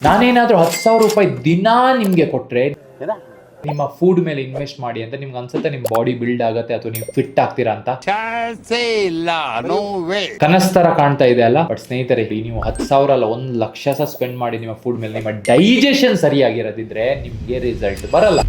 ನಾನೇನಾದ್ರೂ 10,000 ರೂಪಾಯಿ ದಿನಾ ನಿಮ್ಗೆ ಕೊಟ್ರೆ ನಿಮ್ಮ ಫುಡ್ ಮೇಲೆ ಇನ್ವೆಸ್ಟ್ ಮಾಡಿ ಅಂತ ನಿಮ್ಗೆ ಅನ್ಸುತ್ತೆ ನಿಮ್ ಬಾಡಿ ಬಿಲ್ಡ್ ಆಗುತ್ತೆ ಅಥವಾ ನೀವು ಫಿಟ್ ಆಗ್ತೀರಾ ಅಂತ? ಕನಸ್ ತರ ಕಾಣ್ತಾ ಇದೆ ಅಲ್ಲ. ಬಟ್ ಸ್ನೇಹಿತರೆ, ನೀವು 10,000 ಅಲ್ಲ 1,00,000 ಸಹ ಸ್ಪೆಂಡ್ ಮಾಡಿ ನಿಮ್ಮ ಫುಡ್ ಮೇಲೆ ನಿಮ್ಮ ಡೈಜೆಷನ್ ಸರಿಯಾಗಿರೋದಿದ್ರೆ ನಿಮ್ಗೆ ರಿಸಲ್ಟ್ ಬರಲ್ಲ.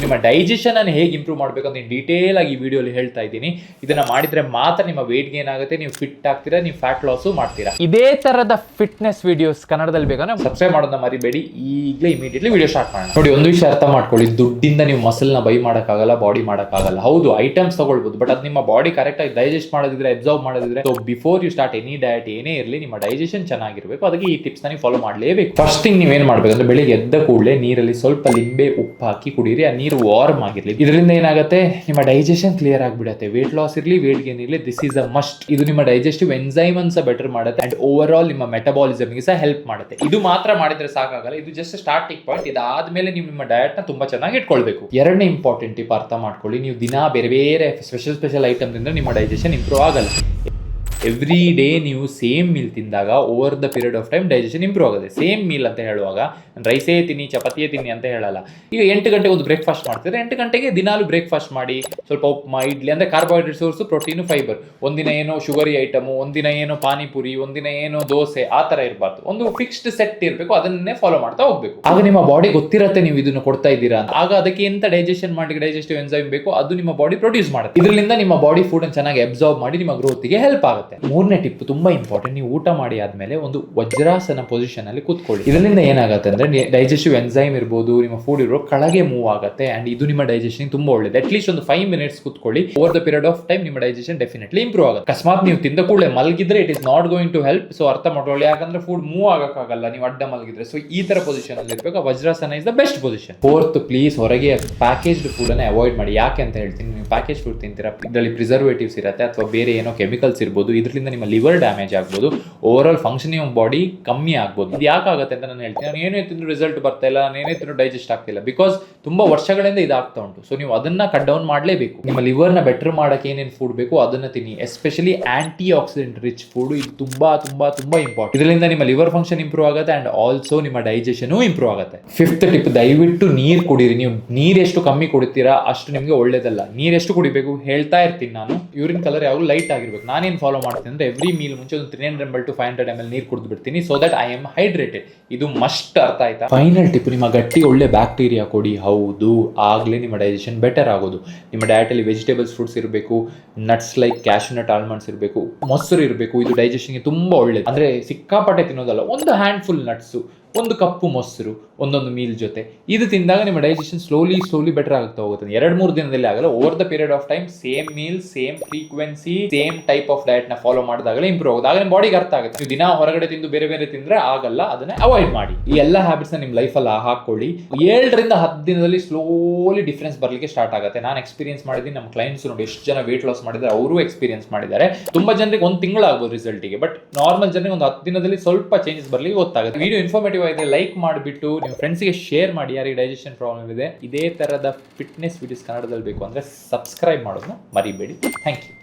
ನಿಮ್ಮ ಡೈಜೆಷನ್ ಅನ್ನು ಹೇಗೆ ಇಂಪ್ರೂವ್ ಮಾಡಬೇಕು ಅಂತ ಡೀಟೇಲ್ ಆಗಿ ಈ ವಿಡಿಯೋಲಿ ಹೇಳ್ತಾ ಇದ್ದೀನಿ. ಇದನ್ನ ಮಾಡಿದ್ರೆ ಮಾತ್ರ ನಿಮ್ಮ ವೇಟ್ ಗೇನ್ ಆಗುತ್ತೆ, ನೀವು ಫಿಟ್ ಆಗ್ತೀರಾ, ನೀವು ಫ್ಯಾಟ್ ಲಾಸು ಮಾಡ್ತೀರಾ. ಇದೇ ತರದ ಫಿಟ್ನೆಸ್ ವಿಡಿಯೋಸ್ ಕನ್ನಡದಲ್ಲಿ ಬೇಕಂದ್ರೆ ಸಬ್ಸ್ಕ್ರೈಬ್ ಮಾಡೋದನ್ನ ಮರಿಬೇಡಿ. ಈಗಲೇ ಇಮಿಡಿಯೇಟ್ಲಿ ವಿಡಿಯೋ ಸ್ಟಾರ್ಟ್ ಮಾಡೋಣ. ನೋಡಿ, ಒಂದು ವಿಷಯ ಅರ್ಥ ಮಾಡ್ಕೊಳ್ಳಿ, ದುಡ್ಡಿಂದ ನೀವು ಮಸಲ್ ನ ಬೈ ಮಾಡೋಕ್ಕಾಗಲ್ಲ, ಬಾಡಿ ಮಾಡೋಕ್ಕಾಗಲ್ಲ. ಹೌದು, ಐಟಮ್ಸ್ ತಗೊಳ್ಬಹುದು, ಬಟ್ ಅದು ನಿಮ್ಮ ಬಾಡಿ ಕರೆಕ್ಟ್ ಆಗಿ ಡೈಜೆಸ್ಟ್ ಮಾಡೋದಿದ್ರೆ, ಅಬ್ಸರ್ವ್ ಮಾಡೋದಿದ್ರೆ, so before you start any diet ಏನೇ ಇರಲಿ, ನಿಮ್ಮ ಡೈಜೆಷನ್ ಚೆನ್ನಾಗಿರ್ಬೇಕು. ಅದಕ್ಕೆ ಈ ಟಿಪ್ಸ್ ನೀವು ಫಾಲೋ ಮಾಡಲೇಬೇಕು. ಫಸ್ಟ್ ಥಿಂಗ್ ನೀವೇನ್ ಮಾಡ್ಬೇಕು ಅಂದ್ರೆ, ಬೆಳಿಗ್ಗೆ ಎದ್ದ ಕೂಡಲೇ ನೀರಲ್ಲಿ ಸ್ವಲ್ಪ ಲಿಂಬೆ ಉಪ್ಪು ಹಾಕಿ ಕುಡೀರಿ. ಆ ನೀರು ವಾರ್ಮ್ ಆಗಿರ್ಲಿ. ಇದರಿಂದ ಏನಾಗುತ್ತೆ, ನಿಮ್ಮ ಡೈಜೆಷನ್ ಕ್ಲಿಯರ್ ಆಗಿಬಿಡುತ್ತೆ. ವೇಟ್ ಲಾಸ್ ಇರಲಿ, ವೇಟ್ ಗೇನ್ ಇರಲಿ, ದಿಸ್ ಇಸ್ ಅ ಮಸ್ಟ್. ಇದು ನಿಮ್ಮ ಡೈಜೆಸ್ಟಿವ್ ಎನ್ಸೈಮ್ ಅನ್ನು ಬೆಟರ್ ಮಾಡುತ್ತೆ ಅಂಡ್ ಓವರ್ ಆಲ್ ನಿಮ್ಮ ಮೆಟಬಾಲಿಸಮ್ ಗೆ ಸಹ ಹೆಲ್ಪ್ ಮಾಡುತ್ತೆ. ಇದು ಮಾತ್ರ ಮಾಡಿದ್ರೆ ಸಾಕಾಗಲ್ಲ, ಇದು ಜಸ್ಟ್ ಸ್ಟಾರ್ಟಿಂಗ್ ಪಾಯಿಂಟ್. ಇದಾದ್ಮೇಲೆ ನೀವು ನಿಮ್ಮ ಡಯಟ್ ನ ತುಂಬಾ ಚೆನ್ನಾಗಿ ಇಟ್ಕೊಳ್ಬೇಕು. ಎರಡನೇ ಇಂಪಾರ್ಟೆಂಟ್ ಟಿಪ್ ಅರ್ಥ ಮಾಡ್ಕೊಳ್ಳಿ, ನೀವು ದಿನ ಬೇರೆ ಬೇರೆ ಸ್ಪೆಷಲ್ ಐಟಮ್ ತಿಂದ್ರೆ ನಿಮ್ಮ ಡೈಜೆಷನ್ ಇಂಪ್ರೂವ್ ಆಗಲ್ಲ. ಎವ್ರಿ ಡೇ ನೀವು ಸೇಮ್ ಮೀಲ್ ತಿಂದಾಗ over the period of time digestion improve ಆಗುತ್ತೆ. ಸೇಮ್ ಮೀಲ್ ಅಂತ ಹೇಳುವಾಗ ರೈಸೇ ತಿನ್ನಿ, ಚಪಾತಿಯೇ ತಿನ್ನಿ ಅಂತ ಹೇಳಲ್ಲ. ಈಗ 8 ಗಂಟೆಗೆ ಒಂದು ಬ್ರೇಕ್ಫಾಸ್ಟ್ ಮಾಡ್ತಿದ್ರೆ 8 ಗಂಟೆಗೆ ದಿನಾಲು ಬ್ರೇಕ್ಫಾಸ್ಟ್ ಮಾಡಿ. ಸ್ವಲ್ಪ ಉಪ್ಮಾ, ಇಡ್ಲಿ ಅಂದ್ರೆ ಕಾರ್ಬೋಹೈಡ್ರೇಟ್ ಸೋರ್ಸು, ಪ್ರೋಟೀನು, ಫೈಬರ್. ಒಂದಿನ ಏನೋ ಶುಗರಿ ಐಟಮು, ಒಂದಿನ ಏನೋ ಪಾನಿಪುರಿ, ಒಂದಿನ ಏನೋ ದೋಸೆ, ಆ ತರ ಇರಬಾರ್ದು. ಒಂದು ಫಿಕ್ಸ್ಡ್ ಸೆಟ್ ಇರಬೇಕು, ಅದನ್ನೇ ಫಾಲೋ ಮಾಡ್ತಾ ಹೋಗ್ಬೇಕು. ಆಗ ನಿಮ್ಮ ಬಾಡಿ ಗೊತ್ತಿರುತ್ತೆ ನೀವು ಇದನ್ನು ಕೊಡ್ತಾ ಇದ್ದೀರಾ ಅಂತ. ಆಗ ಅದಕ್ಕೆ ಎಂತ ಡೈಜೆಷನ್ ಮಾಡಿ ಡೈಜೆಸ್ಟಿವ್ ಎನ್ಸೈಮ್ ಬೇಕು ಅದು ನಿಮ್ಮ ಬಾಡಿ ಪ್ರೊಡ್ಯೂಸ್ ಮಾಡುತ್ತೆ. ಇದರಿಂದ ನಿಮ್ಮ ಬಾಡಿ ಫುಡ್ ಅನ್ನು ಚೆನ್ನಾಗಿ ಅಬ್ಸರ್ವ್ ಮಾಡಿ ನಿಮ್ಮ ಗ್ರೋತ್ಗೆ ಹೆಲ್ಪ್ ಆಗುತ್ತೆ. ಮೂರನೇ ಟಿಪ್ ತುಂಬಾ ಇಂಪಾರ್ಟೆಂಟ್, ನೀವು ಊಟ ಮಾಡಿ ಆದ್ಮೇಲೆ ಒಂದು ವಜ್ರಾಸನ ಪೊಸಿಷನ್ ಅಲ್ಲಿ ಕೂತ್ಕೊಳ್ಳಿ. ಇದರಿಂದ ಏನಾಗುತ್ತೆ ಅಂದ್ರೆ, ಡೈಜೆಸ್ಟಿವ್ ಎನ್ಸೈಮ್ ಇರ್ಬೋದು, ನಿಮ್ಮ ಫುಡ್ ಇರೋ ಕೆಳಗೆ ಮೂವ್ ಆಗುತ್ತೆ ಅಂಡ್ ಇದು ನಿಮ್ಮ ಡೈಜೆಷನ್ ತುಂಬಾ ಒಳ್ಳೇದು. ಅಟ್ಲೀಸ್ಟ್ ಒಂದು 5 ಮಿನಿಟ್ಸ್ ಕೂತ್ಕೊಳ್ಳಿ. Over the period of time ನಿಮ್ಮ ಡೈಜೆಷನ್ ಡೆಫಿನೆಟ್ಲಿ ಇಂಪ್ರೂವ್ ಆಗುತ್ತೆ. ಅಕಸ್ಮಾತ್ ನೀವು ತಿಂದ ಕೂಡಲೇ ಮಲಗಿದ್ರೆ it is not going to help. So ಅರ್ಥ ಮಾಡ್ಕೊಳ್ಳಿ, ಯಾಕಂದ್ರೆ ಫುಡ್ ಮೂವ್ ಆಗಕ್ಕಾಗಲ್ಲ ನೀವು ಅಡ್ಡ ಮಲಗಿದ್ರೆ. ಸೊ ಈ ತರ ಪೊಸಿಷನ್ ಅಲ್ಲಿ ಇರಬೇಕು. Vajrasana is the best position. Fourth, please ಹೊರಗೆ ಪ್ಯಾಕೇಜ್ಡ್ ಫುಡ್ ಅನ್ನ ಅವಾಯ್ಡ್ ಮಾಡಿ. ಯಾಕೆ ಅಂತ ಹೇಳ್ತೀನಿ, ನೀವು ಪ್ಯಾಕೇಜ್ ಫುಡ್ ತಿಂತೀರಾ, ಇದರಲ್ಲಿ ಪ್ರಿಸರ್ವೇಟಿವ್ಸ್ ಇರುತ್ತೆ ಅಥವಾ ಬೇರೆ ಏನೋ ಕೆಮಿಕಲ್ಸ್ ಇರ್ಬೋದು. ಇದರಿಂದ ನಿಮ್ಮ ಲಿವರ್ ಡ್ಯಾಮೇಜ್ ಆಗ್ಬೋದು, over all functioning of body ಕಮ್ಮಿ ಆಗ್ಬೋದು. ಇದು ಯಾಕಾಗುತ್ತೆ ಅಂತ ನಾನು ಹೇಳ್ತೀನಿ. ನಾನು ಏನೇ ತಿಂದ್ರು ರಿಸಲ್ಟ್ ಬರ್ತಾ ಇಲ್ಲ, ನಾನು ಏನೇ ತಿಂದ್ರು ಡೈಜೆಸ್ಟ್ ಆಗ್ತಿಲ್ಲ, ಬಿಕಾಸ್ ತುಂಬಾ ವರ್ಷಗಳಿಂದ ಇದಾಗ್ತಾ ಉಂಟು. ಸೊ ನೀವು ಅದನ್ನ ಕಟ್ ಡೌನ್ ಮಾಡಲೇಬೇಕು. ನಿಮ್ಮ ಲಿವರ್ ನ ಬೆಟರ್ ಮಾಡಕ್ಕೆ ಏನೇನು ಫುಡ್ ಬೇಕು ಅದನ್ನ ತಿನ್ನಿ. Especially antioxidant rich food, ಇದು ತುಂಬಾ ತುಂಬಾ ತುಂಬಾ ಇಂಪಾರ್ಟೆಂಟ್. ಇದರಿಂದ ನಿಮ್ಮ ಲಿವರ್ ಫಂಕ್ಷನ್ ಇಂಪ್ರೂವ್ ಆಗುತ್ತೆ ಅಂಡ್ ಆಲ್ಸೋ ನಿಮ್ಮ ಡೈಜೆಷನ್ ಇಂಪ್ರೂವ್ ಆಗುತ್ತೆ. ಫಿಫ್ತ್ ಟಿಪ್, ದಯವಿಟ್ಟು ನೀರು ಕುಡೀರಿ. ನೀವು ನೀರು ಎಷ್ಟು ಕಮ್ಮಿ ಕುಡಿತೀರಾ ಅಷ್ಟು ನಿಮಗೆ ಒಳ್ಳೇದಲ್ಲ. ನೀರು ಎಷ್ಟು ಕುಡಿಬೇಕು ಹೇಳ್ತಾ ಇರ್ತೀನಿ ನಾನು. ಯೂರಿನ್ ಕಲರ್ ಯಾವಾಗಲೂ ಲೈಟ್ ಆಗಿರ್ಬೇಕು. ನಾನೇನು ಫಾಲೋ ಮಾಡ್ತೀನಿ ಅಂದ್ರೆ, ಎವ್ರಿ ಮೀಲ್ ಮುಂಚೆ ಒಂದು 300 ml to 500 ml ನೀರು ಕುಡಿದು ಬಿಡ್ತೀನಿ, so that I am hydrated. ಇದು ಮಸ್ಟ್, ಅರ್ಥ ಆಯ್ತಾ? ಫೈನಲ್ ಟಿಪ್, ನಿಮ್ಮ ಗಟ್ಟಿ ಒಳ್ಳೆ ಬ್ಯಾಕ್ಟೀರಿಯಾ ಕೊಡಿ. ಹೌದು, ಆಗ್ಲೇ ನಿಮ್ಮ ಡೈಜೆಷನ್ ಬೆಟರ್ ಆಗೋದು. ನಿಮ್ಮ ಡಯಟ್ ಅಲ್ಲಿ ವೆಜಿಟೇಬಲ್ಸ್, ಫ್ರೂಟ್ಸ್ ಇರಬೇಕು, nuts like cashew nut, almonds ಇರಬೇಕು, ಮೊಸರು ಇರಬೇಕು. ಇದು ಡೈಜೆಷನ್ಗೆ ತುಂಬಾ ಒಳ್ಳೇದು. ಅಂದ್ರೆ ಸಿಕ್ಕಾಪಟ್ಟೆ ತಿನ್ನೋದಲ್ಲ, ಒಂದು ಹ್ಯಾಂಡ್ಫುಲ್ ನಟ್ಸು, ಒಂದು ಕಪ್ಪು ಮೊಸರು ಒಂದೊಂದು ಮೀಲ್ ಜೊತೆ ಇದು ತಿಂದಾಗ ನಿಮ್ಮ ಡೈಜೆಷನ್ ಸ್ಲೋಲಿ ಬೆಟರ್ ಆಗ್ತಾ ಹೋಗುತ್ತೆ. 2-3 ದಿನದಲ್ಲಿ ಆಗಲ್ಲ. Over the period of time same meal, same frequency, same type of diet ನ ಫಾಲೋ ಮಾಡಿದಾಗಲೇ ಇಂಪ್ರೂವ್ ಆಗುತ್ತೆ. ಆಗ ನಿಮ್ಮ ಬಾಡಿಗೆ ಅರ್ಥ ಆಗುತ್ತೆ. ನೀವು ದಿನ ಹೊರಗಡೆ ತಿಂದು ಬೇರೆ ಬೇರೆ ತಿಂದ್ರೆ ಆಗಲ್ಲ, ಅದನ್ನ ಅವಾಯ್ಡ್ ಮಾಡಿ. ಈ ಎಲ್ಲ ಹ್ಯಾಬಿಟ್ಸ್ ನ ನಿಮ್ ಲೈಫ್ ಅಲ್ಲಿ ಹಾಕೊಳ್ಳಿ. 7ರಿಂದ 10 ದಿನದಲ್ಲಿ ಸ್ಲೋಲಿ ಡಿಫ್ರೆನ್ಸ್ ಬರ್ಲಿಕ್ಕೆ ಸ್ಟಾರ್ಟ್ ಆಗುತ್ತೆ. ನಾನು ಎಕ್ಸ್ಪೀರಿಯನ್ಸ್ ಮಾಡಿದ್ದೀನಿ, ನಮ್ಮ ಕ್ಲೈಂಟ್ಸ್ ನೋಡಿ ಎಷ್ಟು ಜನ ವೇಟ್ ಲಾಸ್ ಮಾಡಿದ್ದಾರೆ, ಅವರು ಎಕ್ಸ್ಪೀರಿಯನ್ಸ್ ಮಾಡಿದ್ದಾರೆ. ತುಂಬಾ ಜನರಿಗೆ 1 ತಿಂಗಳು ಆಗ್ಬೋದು ರಿಸಲ್ಟ್ಗೆ, ಬಟ್ ನಾರ್ಮಲ್ ಜನರಿಗೆ ಒಂದು 10 ದಿನದಲ್ಲಿ ಸ್ವಲ್ಪ ಚೇಂಜಸ್ ಬರ್ಲಿಕ್ಕೆ ಗೊತ್ತಾಗುತ್ತೆ. ವಿಡಿಯೋ ಇನ್ಫಾರ್ಮೇಟಿವ್ ಆಗಿದೆ, ಲೈಕ್ ಮಾಡಿಬಿಟ್ಟು ನಿಮ್ಮ ಫ್ರೆಂಡ್ಸ್ಗೆ ಶೇರ್ ಮಾಡಿ, ಯಾರಿಗೆ ಡೈಜೆಷನ್ ಪ್ರಾಬ್ಲಮ್ ಇದೆ. ಇದೇ ತರದ ಫಿಟ್ನೆಸ್ ವಿಡಿಯೋಸ್ ಕನ್ನಡದಲ್ಲಿ ಬೇಕು ಅಂದ್ರೆ ಸಬ್ಸ್ಕ್ರೈಬ್ ಮಾಡೋದನ್ನ ಮರಿಬೇಡಿ. Thank you.